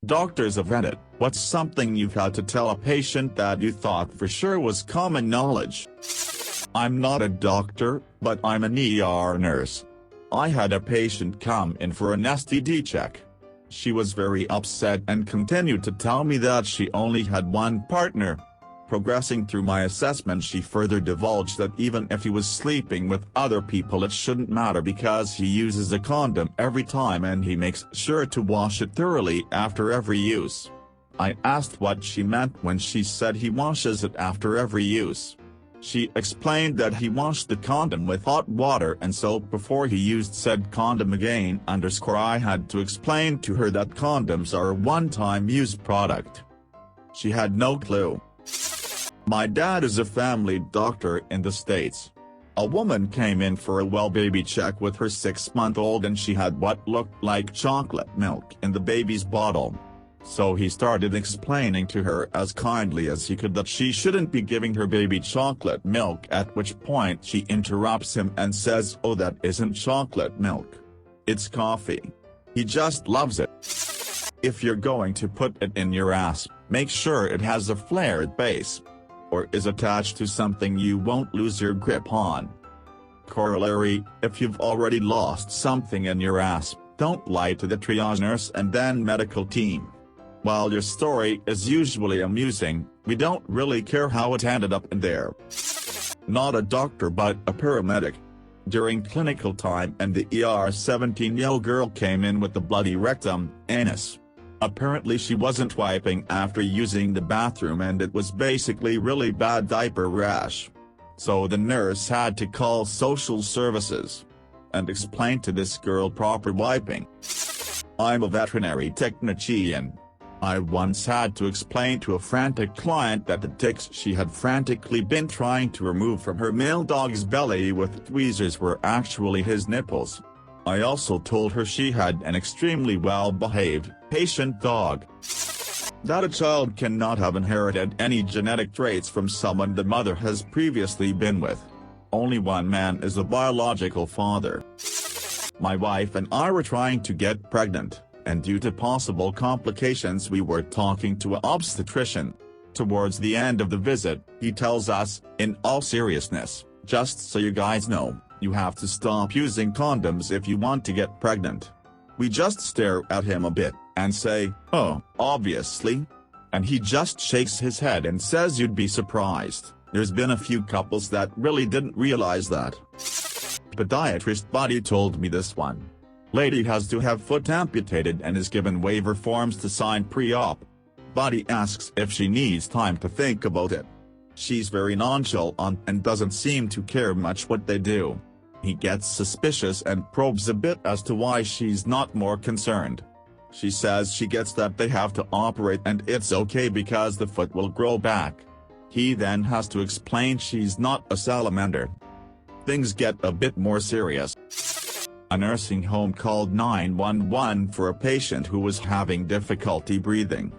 Doctors of Reddit, what's something you've had to tell a patient that you thought for sure was common knowledge? I'm not a doctor, but I'm an ER nurse. I had a patient come in for an STD check. She was very upset and continued to tell me that she only had one partner. Progressing through my assessment, she further divulged that even if he was sleeping with other people it shouldn't matter because he uses a condom every time and he makes sure to wash it thoroughly after every use. I asked what she meant when she said he washes it after every use. She explained that he washed the condom with hot water and soap before he used said condom again. I had to explain to her that condoms are a one-time use product. She had no clue. My dad is a family doctor in the States. A woman came in for a well baby check with her 6-month-old and she had what looked like chocolate milk in the baby's bottle. So he started explaining to her as kindly as he could that she shouldn't be giving her baby chocolate milk, at which point she interrupts him and says, "Oh, that isn't chocolate milk. It's coffee." He just loves it. If you're going to put it in your ass, make sure it has a flared base, or is attached to something you won't lose your grip on. Corollary, if you've already lost something in your ass, don't lie to the triage nurse and then medical team. While your story is usually amusing, we don't really care how it ended up in there. Not a doctor but a paramedic. During clinical time in the ER, a 17-year-old girl came in with a bloody rectum, anus. Apparently she wasn't wiping after using the bathroom and it was basically really bad diaper rash. So the nurse had to call social services and explain to this girl proper wiping. I'm a veterinary technician. I once had to explain to a frantic client that the ticks she had frantically been trying to remove from her male dog's belly with tweezers were actually his nipples. I also told her she had an extremely well-behaved, patient dog. That a child cannot have inherited any genetic traits from someone the mother has previously been with. Only one man is a biological father. My wife and I were trying to get pregnant, and due to possible complications we were talking to an obstetrician. Towards the end of the visit, he tells us, in all seriousness, "Just so you guys know, you have to stop using condoms if you want to get pregnant." We just stare at him a bit, and say, "Oh, obviously." And he just shakes his head and says you'd be surprised, there's been a few couples that really didn't realize that. Podiatrist Buddy told me this one. Lady has to have foot amputated and is given waiver forms to sign pre-op. Buddy asks if she needs time to think about it. She's very nonchalant and doesn't seem to care much what they do. He gets suspicious and probes a bit as to why she's not more concerned. She says she gets that they have to operate and it's okay because the foot will grow back. He then has to explain she's not a salamander. Things get a bit more serious. A nursing home called 911 for a patient who was having difficulty breathing.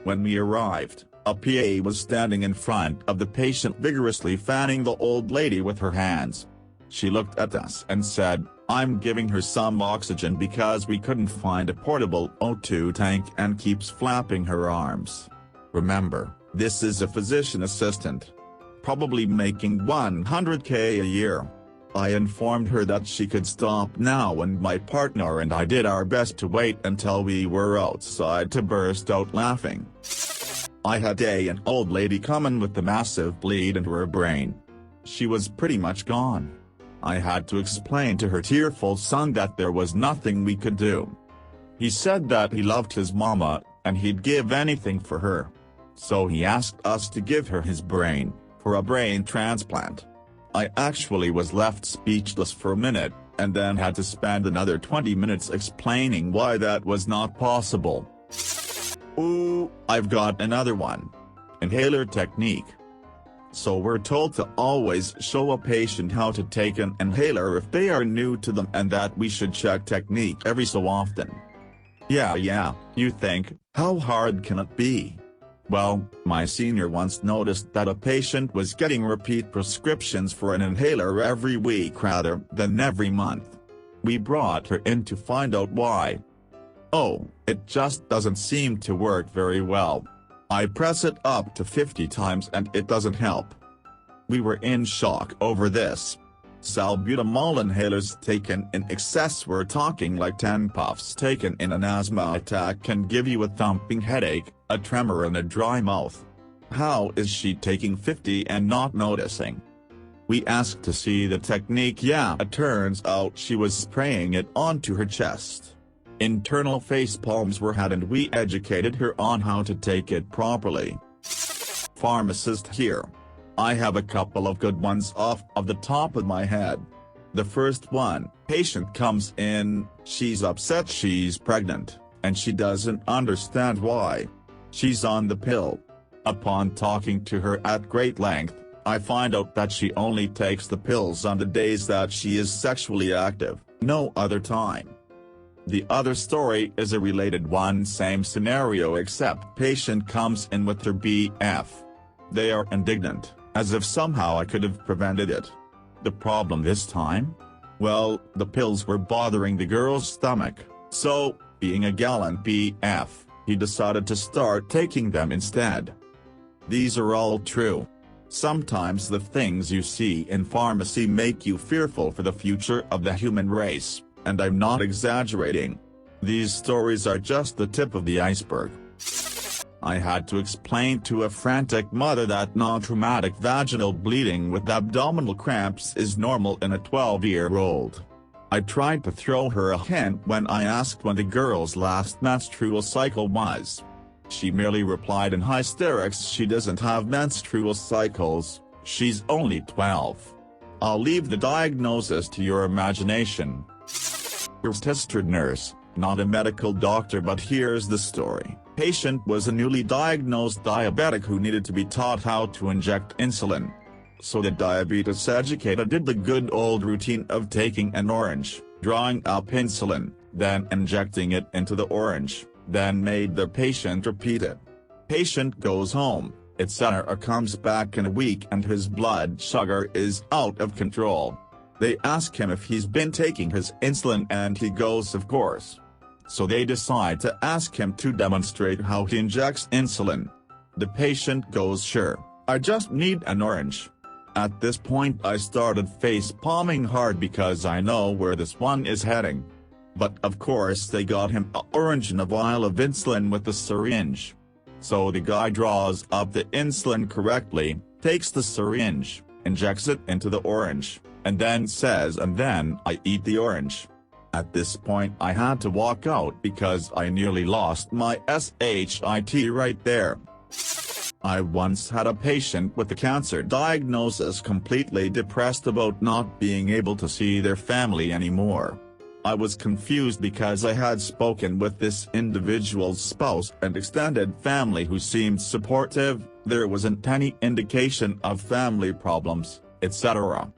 When we arrived, a PA was standing in front of the patient vigorously fanning the old lady with her hands. She looked at us and said, "I'm giving her some oxygen because we couldn't find a portable O2 tank," and keeps flapping her arms. Remember, this is a physician assistant. Probably making $100K a year. I informed her that she could stop now and my partner and I did our best to wait until we were outside to burst out laughing. I had an old lady come in with a massive bleed into her brain. She was pretty much gone. I had to explain to her tearful son that there was nothing we could do. He said that he loved his mama, and he'd give anything for her. So he asked us to give her his brain, for a brain transplant. I actually was left speechless for a minute, and then had to spend another 20 minutes explaining why that was not possible. Ooh, I've got another one. Inhaler technique. So we're told to always show a patient how to take an inhaler if they are new to them and that we should check technique every so often. Yeah, you think, how hard can it be? Well, my senior once noticed that a patient was getting repeat prescriptions for an inhaler every week rather than every month. We brought her in to find out why. Oh, it just doesn't seem to work very well. I press it up to 50 times and it doesn't help. We were in shock over this. Salbutamol inhalers taken in excess, we're talking like 10 puffs taken in an asthma attack, can give you a thumping headache, a tremor and a dry mouth. How is she taking 50 and not noticing? We asked to see the technique. Yeah, it turns out she was spraying it onto her chest. Internal face palms were had and we educated her on how to take it properly. Pharmacist here. I have a couple of good ones off of the top of my head. The first one, patient comes in, she's upset she's pregnant, and she doesn't understand why. She's on the pill. Upon talking to her at great length, I find out that she only takes the pills on the days that she is sexually active, no other time. The other story is a related one, same scenario except patient comes in with her BF. They are indignant, as if somehow I could have prevented it. The problem this time? Well, the pills were bothering the girl's stomach, so, being a gallant BF, he decided to start taking them instead. These are all true. Sometimes the things you see in pharmacy make you fearful for the future of the human race, and I'm not exaggerating. These stories are just the tip of the iceberg. I had to explain to a frantic mother that non-traumatic vaginal bleeding with abdominal cramps is normal in a 12-year-old. I tried to throw her a hint when I asked when the girl's last menstrual cycle was. She merely replied in hysterics she doesn't have menstrual cycles, she's only 12. I'll leave the diagnosis to your imagination. Registered nurse, not a medical doctor, but here's the story. Patient was a newly diagnosed diabetic who needed to be taught how to inject insulin. So the diabetes educator did the good old routine of taking an orange, drawing up insulin, then injecting it into the orange, then made the patient repeat it. Patient goes home, etc. comes back in a week and his blood sugar is out of control. They ask him if he's been taking his insulin and he goes of course. So they decide to ask him to demonstrate how he injects insulin. The patient goes, sure, I just need an orange. At this point I started face palming hard because I know where this one is heading. But of course they got him an orange and a vial of insulin with the syringe. So the guy draws up the insulin correctly, takes the syringe, injects it into the orange, and then says, and then I eat the orange. At this point I had to walk out because I nearly lost my shit right there. I once had a patient with a cancer diagnosis completely depressed about not being able to see their family anymore. I was confused because I had spoken with this individual's spouse and extended family who seemed supportive, there wasn't any indication of family problems, etc.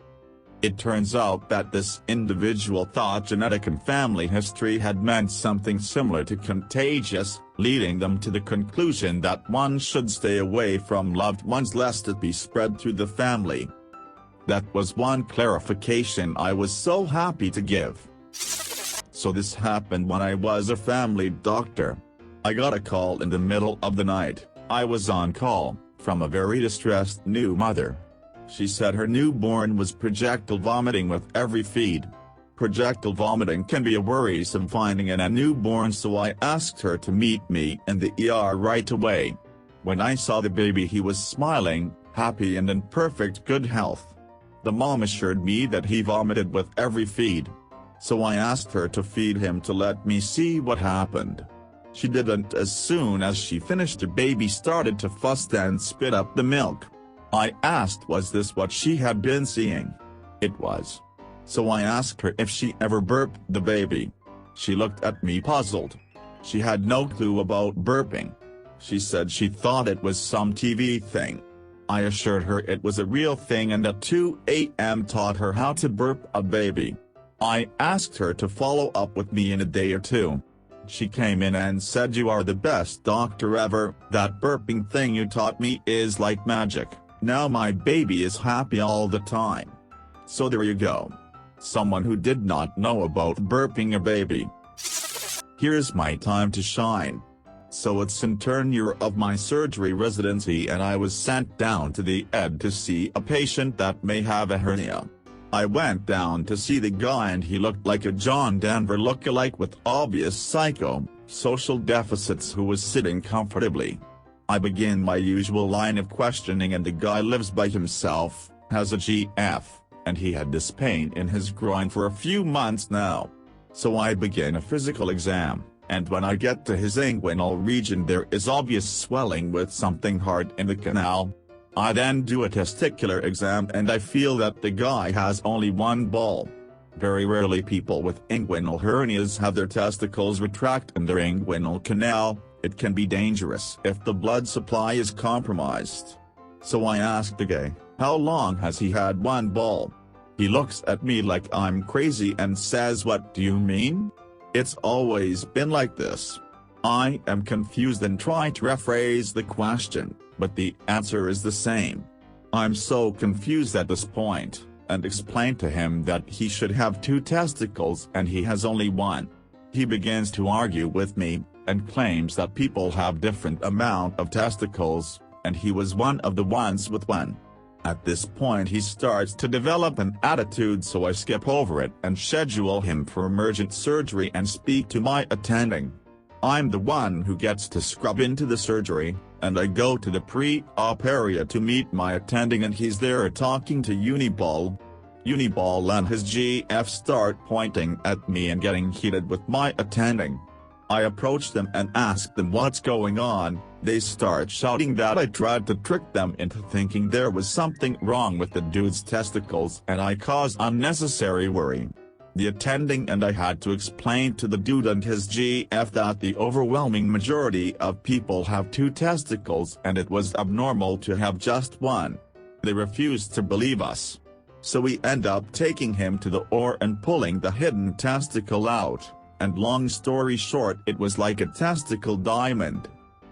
It turns out that this individual thought genetic and family history had meant something similar to contagious, leading them to the conclusion that one should stay away from loved ones lest it be spread through the family. That was one clarification I was so happy to give. So this happened when I was a family doctor. I got a call in the middle of the night, I was on call, from a very distressed new mother. She said her newborn was projectile vomiting with every feed. Projectile vomiting can be a worrisome finding in a newborn, so I asked her to meet me in the ER right away. When I saw the baby, he was smiling, happy and in perfect good health. The mom assured me that he vomited with every feed. So I asked her to feed him to let me see what happened. She didn't. As soon as she finished, the baby started to fuss and spit up the milk. I asked was this what she had been seeing. It was. So I asked her if she ever burped the baby. She looked at me puzzled. She had no clue about burping. She said she thought it was some TV thing. I assured her it was a real thing and at 2 a.m. taught her how to burp a baby. I asked her to follow up with me in a day or two. She came in and said, "You are the best doctor ever, that burping thing you taught me is like magic. Now my baby is happy all the time." So there you go. Someone who did not know about burping a baby. Here's my time to shine. So it's in turn year of my surgery residency and I was sent down to the ED to see a patient that may have a hernia. I went down to see the guy and he looked like a John Denver lookalike with obvious social deficits who was sitting comfortably. I begin my usual line of questioning and the guy lives by himself, has a GF, and he had this pain in his groin for a few months now. So I begin a physical exam, and when I get to his inguinal region there is obvious swelling with something hard in the canal. I then do a testicular exam and I feel that the guy has only one ball. Very rarely people with inguinal hernias have their testicles retract in their inguinal canal. It can be dangerous if the blood supply is compromised. So I asked the guy, how long has he had one ball? He looks at me like I'm crazy and says, what do you mean? It's always been like this. I am confused and try to rephrase the question, but the answer is the same. I'm so confused at this point, and explain to him that he should have 2 testicles and he has only one. He begins to argue with me, and claims that people have different amount of testicles, and he was one of the ones with one. At this point he starts to develop an attitude, so I skip over it and schedule him for emergent surgery and speak to my attending. I'm the one who gets to scrub into the surgery, and I go to the pre-op area to meet my attending and he's there talking to Uniball. Uniball and his GF start pointing at me and getting heated with my attending. I approach them and ask them what's going on. They start shouting that I tried to trick them into thinking there was something wrong with the dude's testicles and I caused unnecessary worry. The attending and I had to explain to the dude and his GF that the overwhelming majority of people have 2 testicles and it was abnormal to have just one. They refused to believe us. So we end up taking him to the OR and pulling the hidden testicle out. And long story short, it was like a testicle diamond.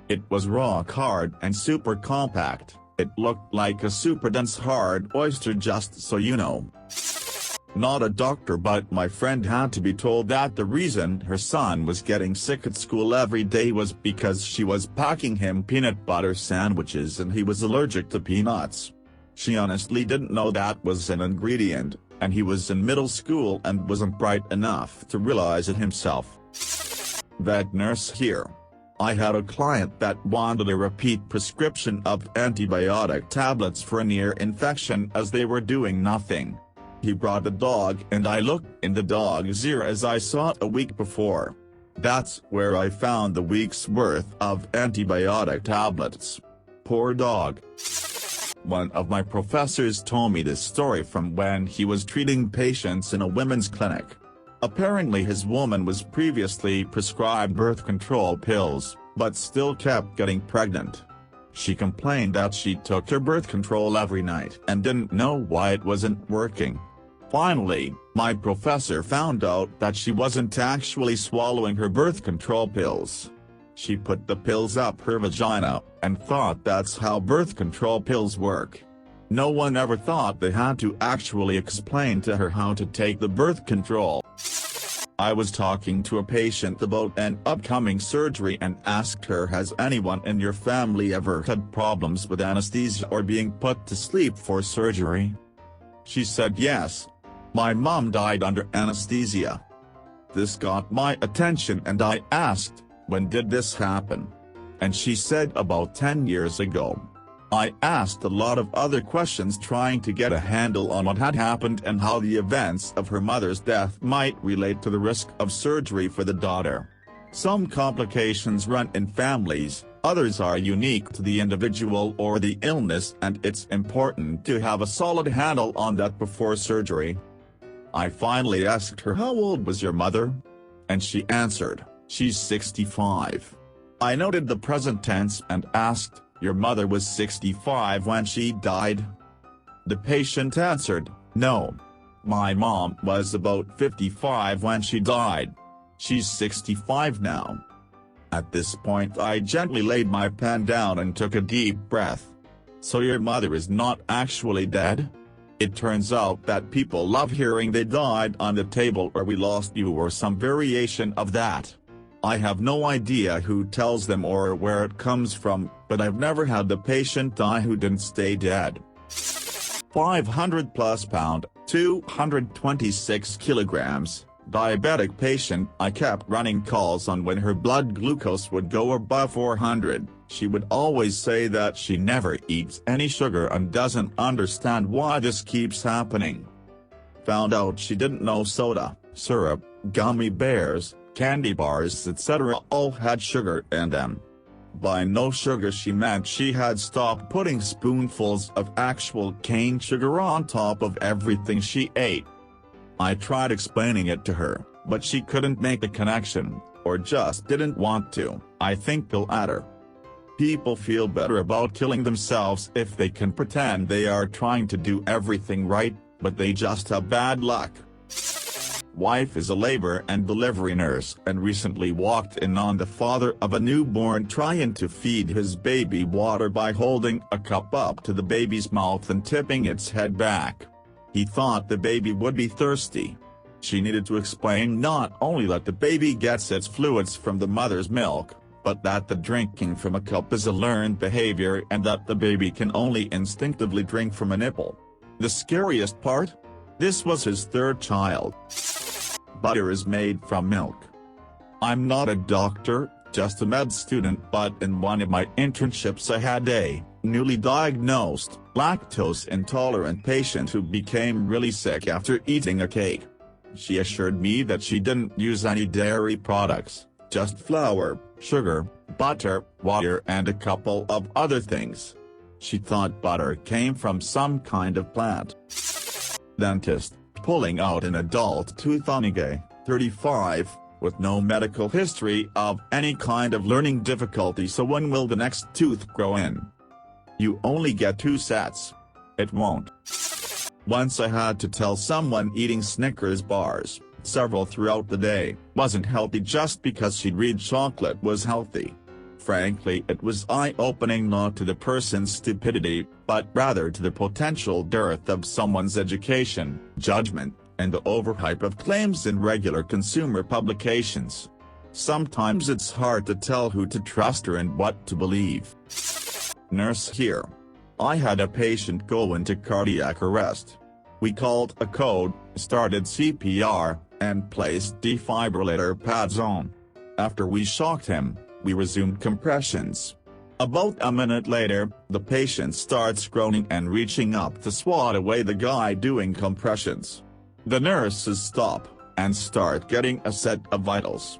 It was rock hard and super compact. It looked like a super dense hard oyster, just so you know. Not a doctor, but my friend had to be told that the reason her son was getting sick at school every day was because she was packing him peanut butter sandwiches and he was allergic to peanuts. She honestly didn't know that was an ingredient, and he was in middle school and wasn't bright enough to realize it himself. Vet nurse here. I had a client that wanted a repeat prescription of antibiotic tablets for an ear infection as they were doing nothing. He brought a dog and I looked in the dog's ear as I saw it a week before. That's where I found the week's worth of antibiotic tablets. Poor dog. One of my professors told me this story from when he was treating patients in a women's clinic. Apparently his woman was previously prescribed birth control pills, but still kept getting pregnant. She complained that she took her birth control every night and didn't know why it wasn't working. Finally, my professor found out that she wasn't actually swallowing her birth control pills. She put the pills up her vagina, and thought that's how birth control pills work. No one ever thought they had to actually explain to her how to take the birth control. I was talking to a patient about an upcoming surgery and asked her, has anyone in your family ever had problems with anesthesia or being put to sleep for surgery? She said yes. My mom died under anesthesia. This got my attention and I asked, when did this happen? And she said about 10 years ago. I asked a lot of other questions trying to get a handle on what had happened and how the events of her mother's death might relate to the risk of surgery for the daughter. Some complications run in families, others are unique to the individual or the illness, and it's important to have a solid handle on that before surgery. I finally asked her, how old was your mother? And she answered, she's 65. I noted the present tense and asked, your mother was 65 when she died? The patient answered, no. My mom was about 55 when she died. She's 65 now. At this point I gently laid my pen down and took a deep breath. So your mother is not actually dead? It turns out that people love hearing they died on the table or we lost you or some variation of that. I have no idea who tells them or where it comes from, but I've never had the patient die who didn't stay dead. 500 plus pound, 226 kilograms, diabetic patient. I kept running calls on when her blood glucose would go above 400. She would always say that she never eats any sugar and doesn't understand why this keeps happening. Found out she didn't know soda, syrup, gummy bears, candy bars etc. all had sugar in them. By no sugar she meant she had stopped putting spoonfuls of actual cane sugar on top of everything she ate. I tried explaining it to her, but she couldn't make the connection, or just didn't want to. I think they'll add her. People feel better about killing themselves if they can pretend they are trying to do everything right, but they just have bad luck. Wife is a labor and delivery nurse and recently walked in on the father of a newborn trying to feed his baby water by holding a cup up to the baby's mouth and tipping its head back. He thought the baby would be thirsty. She needed to explain not only that the baby gets its fluids from the mother's milk, but that the drinking from a cup is a learned behavior and that the baby can only instinctively drink from a nipple. The scariest part? This was his third child. Butter is made from milk. I'm not a doctor, just a med student, but in one of my internships I had a newly diagnosed, lactose-intolerant patient who became really sick after eating a cake. She assured me that she didn't use any dairy products, just flour, sugar, butter, water and a couple of other things. She thought butter came from some kind of plant. Dentist, pulling out an adult tooth on a guy, 35, with no medical history of any kind of learning difficulty. So when will the next tooth grow in? You only get 2 sets. It won't. Once I had to tell someone eating Snickers bars, several throughout the day, wasn't healthy just because she'd read chocolate was healthy. Frankly, it was eye-opening not to the person's stupidity, but rather to the potential dearth of someone's education, judgment, and the overhype of claims in regular consumer publications. Sometimes it's hard to tell who to trust or and what to believe. Nurse here. I had a patient go into cardiac arrest. We called a code, started CPR, and placed defibrillator pads on. After we shocked him, we resumed compressions. About a minute later, the patient starts groaning and reaching up to swat away the guy doing compressions. The nurses stop, and start getting a set of vitals.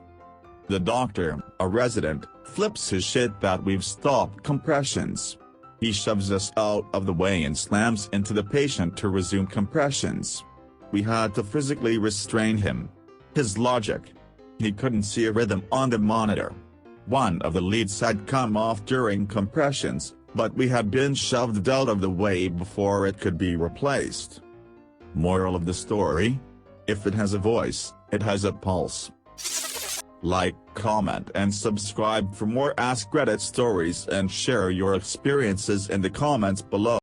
The doctor, a resident, flips his shit that we've stopped compressions. He shoves us out of the way and slams into the patient to resume compressions. We had to physically restrain him. His logic? He couldn't see a rhythm on the monitor. One of the leads had come off during compressions, but we had been shoved out of the way before it could be replaced. Moral of the story? If it has a voice, it has a pulse. Like, comment and subscribe for more Ask Reddit stories and share your experiences in the comments below.